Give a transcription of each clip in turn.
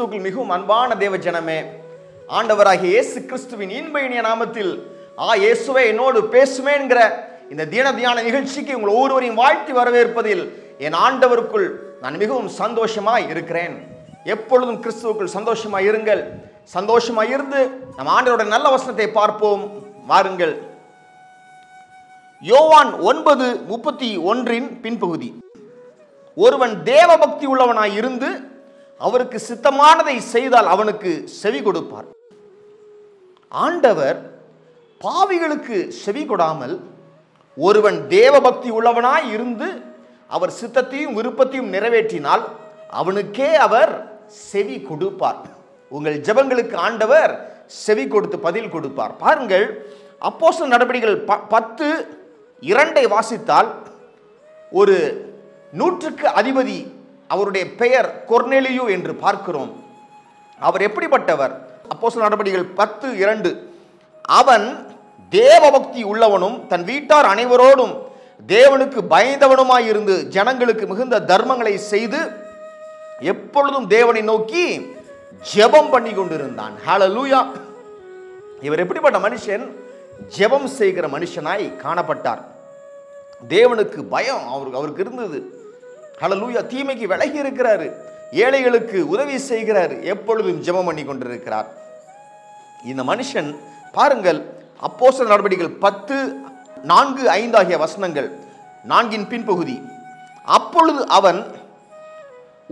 கிறிஸ்துவுக்குள் மிகவும் அன்பான தேவ ஜனமே, ஆண்டவராகிய இயேசு கிறிஸ்துவின் இன்ப இனிய நாமத்தில் இயேசுவே என்னோடு பேசுமே என்கிற இந்த தியான நிகழ்ச்சிக்கு உங்கள் ஒவ்வொருவரையும் வாழ்த்தி வரவேற்பதில் என் ஆண்டவருக்குள் நான் மிகவும் சந்தோஷமாய் இருக்கிறேன். எப்பொழுதும் கிறிஸ்துவுக்குள் சந்தோஷமாய் இருங்கள். சந்தோஷமாய் இருந்து நம் ஆண்டவருடைய நல்ல வசனத்தை பார்ப்போம். வாருங்கள். யோவான் 9:31 பின்பகுதி. ஒருவன் தேவ பக்தி உள்ளவனாய் இருந்து அவருக்கு சித்தமானதை செய்தால் அவனுக்கு செவி கொடுப்பார். ஆண்டவர் பாவிகளுக்கு செவி கொடாமல் ஒருவன் தேவ பக்தி உள்ளவனாய் இருந்து அவர் சித்தத்தையும் விருப்பத்தையும் நிறைவேற்றினால் அவனுக்கே அவர் செவி கொடுப்பார். உங்கள் ஜெபங்களுக்கு ஆண்டவர் செவி கொடுத்து பதில் கொடுப்பார். பாருங்கள், அப்போஸ்தலர் நடபடிகள் 10:2 வாசித்தால் ஒரு 100க்கு அதிபதி, அவருடைய பெயர் கொர்நேலியு என்று பார்க்கிறோம். அவர் எப்படிப்பட்டவர்? அப்போஸ்தலர் நடபடிகள் 10:2, அவன் தேவபக்தி உள்ளவனும் தன் வீட்டார் அனைவரோடும் தேவனுக்கு பயந்தவனுமாயிருந்து ஜனங்களுக்கு மிகுந்த தர்மங்களை செய்து எப்பொழுதும் தேவனை நோக்கி ஜெபம் பண்ணி கொண்டிருந்தான். ஹல்லேலூயா! இவர் எப்படிப்பட்ட மனுஷன்? ஜெபம் செய்கிற மனுஷனாய் காணப்பட்டார். தேவனுக்கு பயம் அவருக்கு இருந்தது. ஹல்லேலூயா! தீமைக்கு விலகி இருக்கிறாரு. ஏழைகளுக்கு உதவி செய்கிறார். எப்பொழுதும் ஜெபம் பண்ணி கொண்டிருக்கிறார். இந்த மனுஷன் பாருங்கள், அப்போஸ்தலர் நடபடிகள் 10:4-5 ஆகிய வசனங்கள், 4 பின்பகுதி. அப்பொழுது அவன்,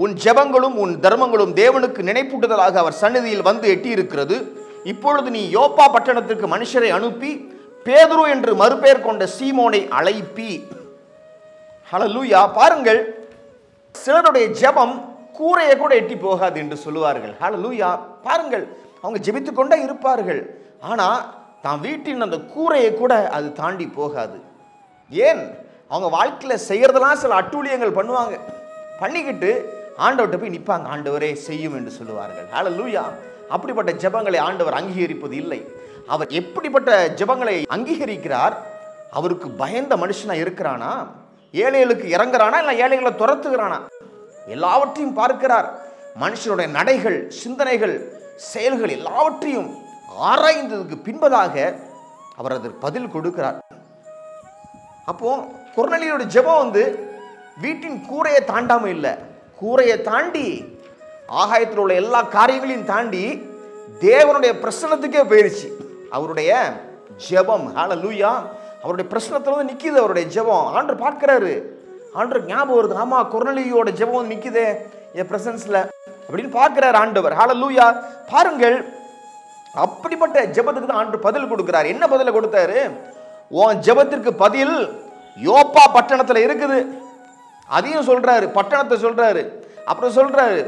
உன் ஜெபங்களும் உன் தர்மங்களும் தேவனுக்கு நினைப்பூட்டுதலாக அவர் சந்நிதியில் வந்து எட்டியிருக்கிறது. இப்பொழுது நீ யோப்பா பட்டணத்திற்கு மனுஷரை அனுப்பி பேதுரு என்று மறுபெயர் கொண்ட சீமோனை அழைப்பி. ஹல்லேலூயா! பாருங்கள், சிலருடைய ஜெபம் கூரையை கூட எட்டி போகாது என்று சொல்லுவார்கள். ஹல்லேலூயா! பாருங்கள், அவங்க ஜெபித்துக் கொண்டே இருப்பார்கள். ஆனா தான் வீட்டின் அந்த கூரையை கூட அது தாண்டி போகாது. ஏன்? அவங்க வாழ்க்கையில செய்யறதெல்லாம் சில அட்டூழியங்கள் பண்ணுவாங்க. பண்ணிக்கிட்டு ஆண்டவர்கிட்ட போய் நிற்பாங்க. ஆண்டவரே செய்யும் என்று சொல்லுவார்கள். ஹல்லேலூயா! அப்படிப்பட்ட ஜெபங்களை ஆண்டவர் அங்கீகரிப்பது இல்லை. அவர் எப்படிப்பட்ட ஜெபங்களை அங்கீகரிக்கிறார்? அவருக்கு பயந்த மனுஷனா இருக்கிறானா? ஏழைகளுக்கு இறங்குறானா? இல்லை ஏழைகளை துரத்துகிறானா? எல்லாவற்றையும் பார்க்கிறார். மனுஷனுடைய நடைகள், சிந்தனைகள், செயல்கள் எல்லாவற்றையும் ஆராய்ந்ததுக்கு பின்பதாக அவர் அதற்கு பதில் கொடுக்கிறார். அப்போ கொர்நேலியோட ஜெபம் வீட்டின் கூரையை தாண்டாம இல்லை, கூரையை தாண்டி ஆகாயத்தில் உள்ள எல்லா காரியங்களையும் தாண்டி தேவனுடைய பிரசன்னத்துக்கே போயிருச்சு அவருடைய ஜெபம். ஹல்லேலூயா! அவருடைய பிரசன்னத்துல நிக்குது அவருடைய ஜெபம். ஆண்டவர் பார்க்கிறாரு. ஆண்டவர் ஞாபகம் வருது, ஆமா கொர்நேலியோட ஜெபம் நிக்குதே என் பிரசன்ஸ்ல அப்படின்னு பார்க்கிறார் ஆண்டவர். ஹல்லேலூயா! பாருங்கள், அப்படிப்பட்ட ஜெபத்துக்கு தான் ஆண்டவர் பதில் கொடுக்கிறார். என்ன பதில கொடுத்தாரு? உன் ஜெபத்திற்கு பதில் யோப்பா பட்டணத்துல இருக்குது. அதையும் சொல்றாரு, பட்டணத்தை சொல்றாரு. அப்புறம் சொல்றாரு,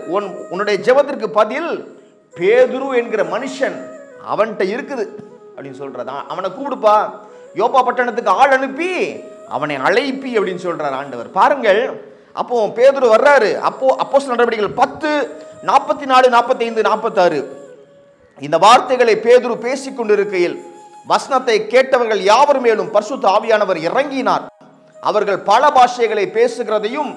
உன்னுடைய ஜெபத்திற்கு பதில் பேதுரு என்கிற மனுஷன் அவன்கிட்ட இருக்குது அப்படின்னு சொல்றாரு. அவனை கூப்பிடுப்பா, யோப்பா பட்டணத்துக்கு ஆள் அனுப்பி அவனை அழைப்பி அப்படின்னு சொல்றாரு ஆண்டவர். பாருங்கள், அப்போ பேதுரு வர்றாரு. அப்போஸ்தலர் நடவடிக்கைகள் 10:44, 45, 46 இந்த வார்த்தைகளை பேதுரு பேசிக் கொண்டிருக்கையில் வசனத்தை கேட்டவர்கள் யாவர் மேலும் பரிசுத்த ஆவியானவர் இறங்கினார். அவர்கள் பல பாஷைகளை பேசுகிறதையும்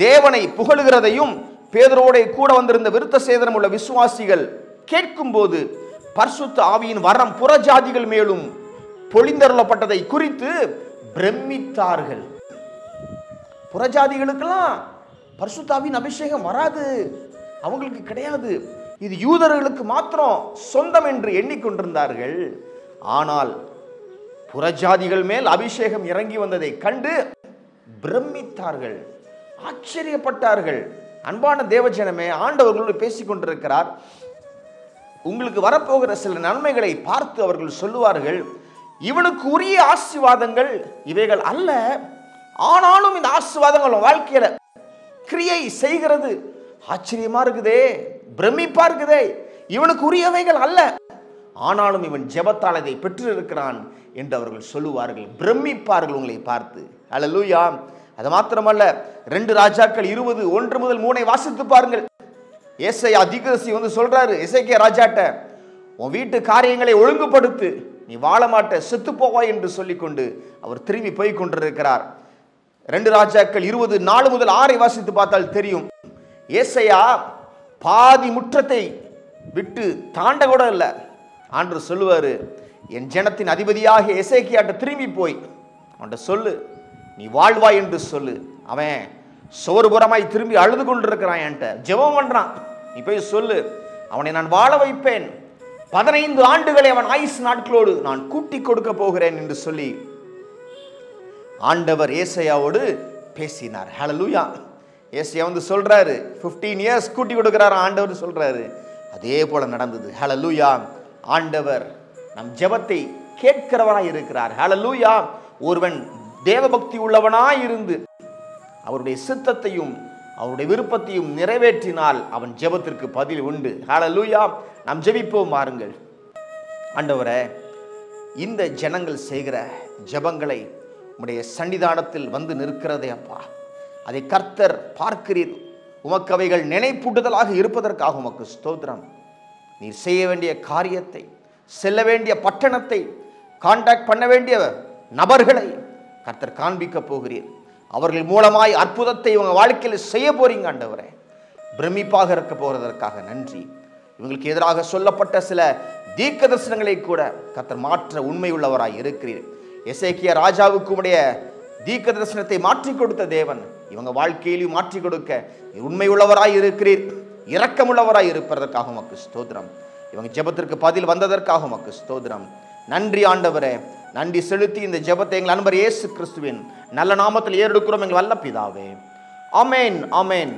தேவனை புகழுகிறதையும் பேதுருவோட கூட வந்திருந்த விருத்த சேதனம் உள்ள விசுவாசிகள் கேட்கும் போது பரிசுத்த ஆவியின் வரம் புறஜாதிகள் மேலும் பொழிந்தருளப்பட்டதை குறித்து பிரமித்தார்கள். புறஜாதிகளுக்கெல்லாம் பரிசுத்த ஆவியின் அபிஷேகம் வராது, அவங்களுக்கு கிடையாது. இது யூதர்களுக்கு மாத்திரம் சொந்தம் என்று எண்ணிக்கொண்டிருந்தார்கள். ஆனால் புறஜாதிகள் மேல் அபிஷேகம் இறங்கி வந்ததை கண்டு பிரமித்தார்கள், ஆச்சரியப்பட்டார்கள். அன்பான தேவஜனமே, ஆண்டவர்களோடு பேசிக் கொண்டிருக்கிறார். உங்களுக்கு வரப்போகிற சில நன்மைகளை பார்த்து அவர்கள் சொல்லுவார்கள், இவனுக்கு உரிய ஆசீர்வாதங்கள் இவைகள் அல்ல, ஆனாலும் இந்த ஆசீர்வாதங்கள் வாழ்க்கையில கிரியை செய்கிறது. ஆச்சரியமா இருக்குதே, பிரமிப்பா இருக்குதே, இவனுக்கு உரியவைகள் அல்ல, ஆனாலும் இவன் ஜெபத்தால் இதை பெற்று இருக்கிறான் என்று அவர்கள் சொல்லுவார்கள், பிரமிப்பார்கள் உங்களை பார்த்து. ஹல்லேலூயா! அது மாத்திரமல்ல, 2 ராஜாக்கள் 20:1-3 வாசித்து பாருங்கள். ஏசாயா தீர்க்கதரிசி சொல்றாரு எசேக்கியா ராஜாட்ட, உன் வீட்டு காரியங்களை ஒழுங்குபடுத்து, நீ வாழ மாட்ட, செத்து போவாய் என்று சொல்லிக்கொண்டு அவர் திரும்பி போய் கொண்டிருக்கிறார். 2 ராஜாக்கள் 20:4-6 வாசித்து பார்த்தால் தெரியும். ஏசாயா பாதி முற்றத்தை விட்டு தாண்ட கூட இல்லை. ஆண்டவர் சொல்லுவார், என் ஜனத்தின் அதிபதியாக எசேக்கியாட்ட திரும்பி போய் அவன்கிட்ட சொல்லு, நீ வாழ்வாய் என்று சொல்லு. அவன் சோறுபுறமாய் திரும்பி அழுது கொண்டிருக்கிறான், என்கிட்ட ஜெபம் பண்றான். நீ போய் சொல்லு, அவனை நான் வாழ வைப்பேன், 15 ஆண்டுகளை அவன் ஆயுசு நாட்களோடு நான் கூட்டி கொடுக்க போகிறேன் என்று சொல்லி ஆண்டவர் ஏசாயாவோடு பேசினார். ஹல்லேலூயா. ஏசாயா வந்து சொல்றாரு, 15 இயர்ஸ் கூட்டி கொடுக்கிறார் ஆண்டவர் சொல்றாரு. அதே போல நடந்தது. ஹல்லேலூயா. ஆண்டவர் நம் ஜெபத்தை கேட்கிறவராய் இருக்கிறார். ஹல்லேலூயா. ஒருவன் தேவபக்தி உள்ளவனாய் இருந்து அவருடைய சித்தத்தையும் அவருடைய விருப்பத்தையும் நிறைவேற்றினால் அவன் ஜெபத்திற்கு பதில் உண்டு. ஹல்லேலூயா. நாம் ஜெபிப்போம் வாருங்கள். ஆண்டவரே, இந்த ஜனங்கள் செய்கிற ஜெபங்களை உம்முடைய சன்னிதானத்தில் வந்து நிற்கிறதே அப்பா, அதை கர்த்தர் பார்க்கிறீர். உமக்கு அவைகள் நினைப்பூட்டுதலாக இருப்பதற்காக உமக்கு ஸ்தோத்திரம். நீர் செய்ய வேண்டிய காரியத்தை, செல்ல வேண்டிய பட்டணத்தை, கான்டாக்ட் பண்ண வேண்டிய நபர்களை கர்த்தர் காண்பிக்க போகிறீர். அவர்கள் மூலமாய் அற்புதத்தை இவங்க வாழ்க்கையில் செய்ய போறீங்க ஆண்டவரே. பிரமிப்பாக இருக்க போகிறதற்காக நன்றி. இவங்களுக்கு எதிராக சொல்லப்பட்ட சில தீர்க்க தரிசனங்களை கூட கர்த்தர் மாற்ற உண்மை உள்ளவராய் இருக்கிறீர். எசேக்கியா ராஜாவுக்கு உடைய தீர்க்க தரிசனத்தை மாற்றி கொடுத்த தேவன் இவங்க வாழ்க்கையிலும் மாற்றி கொடுக்க உண்மை உள்ளவராய் இருக்கிறீர். இரக்கமுள்ளவராய் இருப்பதற்காக உமக்கு ஸ்தோத்திரம். இவங்க ஜெபத்திற்கு பதில் வந்ததற்காக உமக்கு ஸ்தோத்திரம். நன்றி ஆண்டவரே. நன்றி செலுத்தி இந்த ஜெபத்தை எங்கள் அன்பர் இயேசு கிறிஸ்துவின் நல்ல நாமத்தில் ஏறெடுக்கிறோம் எங்கள் வல்ல பிதாவே. ஆமென், ஆமென்.